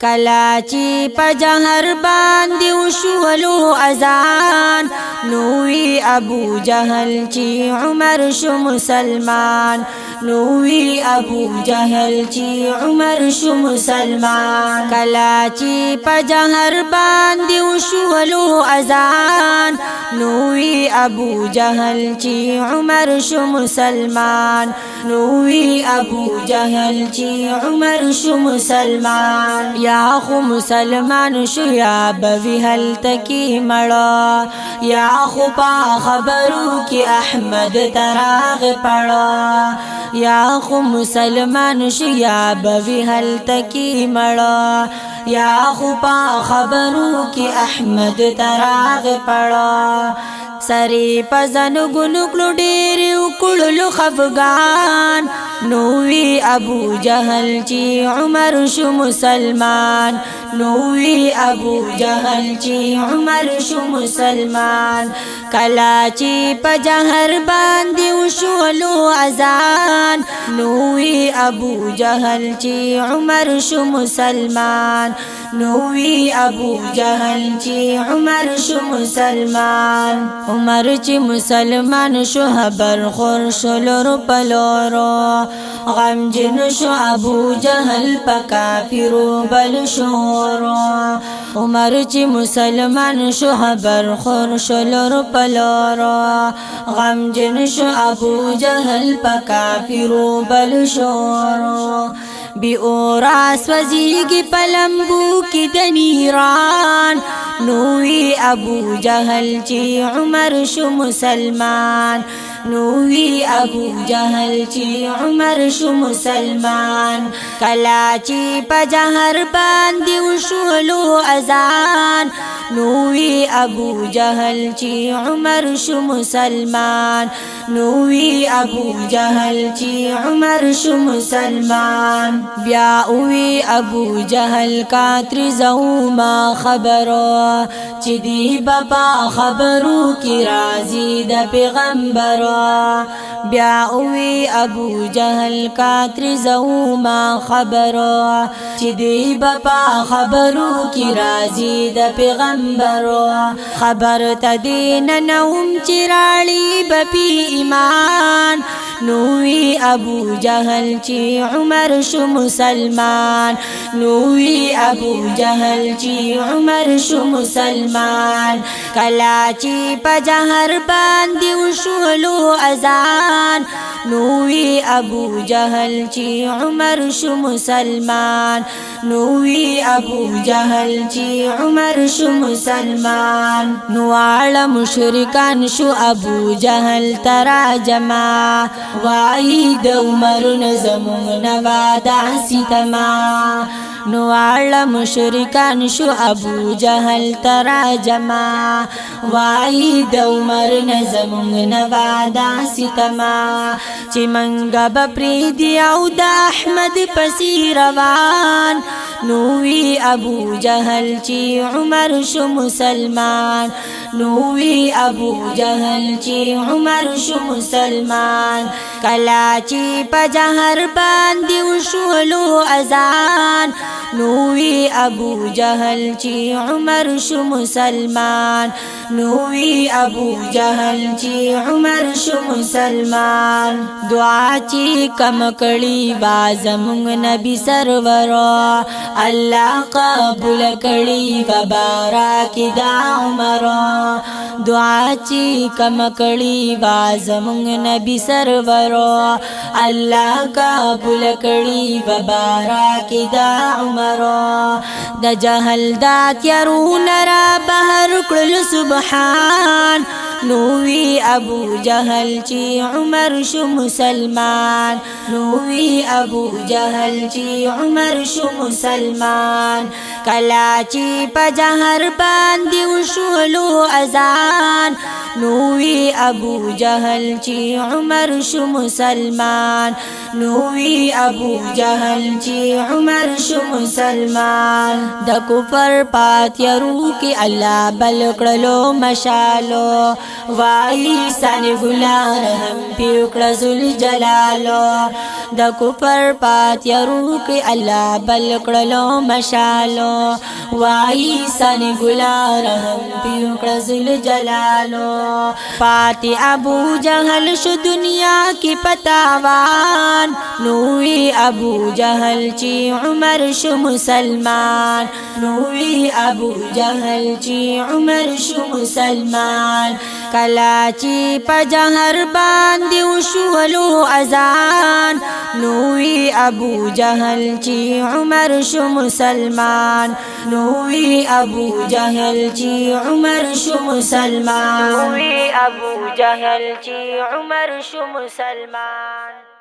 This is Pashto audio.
کلا چی پا جہر باندی وشولو ازان نوی ابو جہل چی عمر شو مسلمان نوی ابو جہل چی عمر شو مسلمان کلا چی پا جہر باندی وشولو ازان نوی ابو جہل چی عمر شو مسلمان نوی ابو جہل چی عمر شو مسلمان یا خو مسلمان شو یا بوی حل تکی مڑا یا خو پا خبرو کی احمد تراغ پڑا یا خو مسلمان شو یا بوی حل تکی مڑا یا خو پا خبرو کی احمد تراغ پڑا سری پزن گنکلو ڈیری اکڑلو خفگان نوی ابو جہل چی عمر شو مسلمان نوی ابو جہل چی عمر شو مسلمان کلا چی پا جہر باندی وشولو ازان نوی ابو جہل چی عمر شو مسلمان نوی ابو جہل چی عمر شو مسلمان عمر چی مسلمان شو حبر خور شلور پلورو غم جن شو ابو جہل پا کافرو بل شورو عمر چی مسلمان شو حبر خور شلور پلورو غم جن شو ابو جہل پا کافرو بل شورو بی اوراس وزیگی پلمبو کی دنیران نوی ابو جہل چی عمر شو مسلمان نوی ابو جہل چی عمر شو مسلمان کلا چی پا جہر باندی وشولو ازان نوی ابو جہل چی عمر شو مسلمان نوی ابو جہل چی عمر شو مسلمان بیا اوی ابو جہل کا ترزو ما خبرو چی دی بپا خبرو کی رازی دا پیغمبرو بیا اوی ابو جہل کا ترزو ما خبرو چی دی بپا خبرو کی رازی دا پیغمبرو خبر تدین نوم چرالی بپی ایمان نوی ابو جہل چی عمر شو مسلمان نوی ابو جہل چی عمر شو مسلمان کلا چی پا جہر باندی وشولو ازان نوی ابو جہل چی عمر شو مسلمان نوی ابو جہل چی عمر شو مسلمان نوال مشرکان شو ابو جہل تراجما وائی د عمر نزمون نوادا سیتما نوال مشرکان شو ابو جہل تراجما وائی د عمر نزمون نوادا سیتما چی منگا بپریدی او دا احمد پسی روان نوی ابو جہل چی عمر شو مسلمان نوی ابو جہل چی عمر شو مسلمان کلا چی پا جہر باندی وشولو ازان نوی ابو جہل چی عمر شو مسلمان نوی ابو جہل چی عمر شو مسلمان دعا چی کم کڑی بازمونگ نبی سرورو اللہ قبول کڑی وباراکی دا عمرو دعا چی کم کڑی بازمونگ نبی سرورو اللہ قبول کڑی وباراکی دا عمرو دا جہل دا تیارون را بہر کل سبحان نوی ابو جہل چی عمر شو مسلمان نوی ابو جہل چی عمر شو مسلمان کلا چې په جهر باندې وشولو اذان نووی ابو جهل چې عمر شو مسلمان نووی ابو جهل چې عمر شو مسلمان د کفر پاتیرو کې الله بل کړلو مشالو وای سن ګلار هم پیوکړه ذل جلالو د کفر پاتیرو کې الله بل کړلو مشالو وای سن ګلار هم پیوکړه ذل جلالو پاتی ابو جهل شو دنیا کی پتاوان نووی ابو جهل چې عمر شو مسلمان نووی ابو جهل چې عمر شو مسلمان کلا چې په جهر باندې وشولو اذان نووی ابو جهل چې عمر شو مسلمان نووی ابو جهل چې عمر شو مسلمان ابو جهل چې عمر شو مسلمان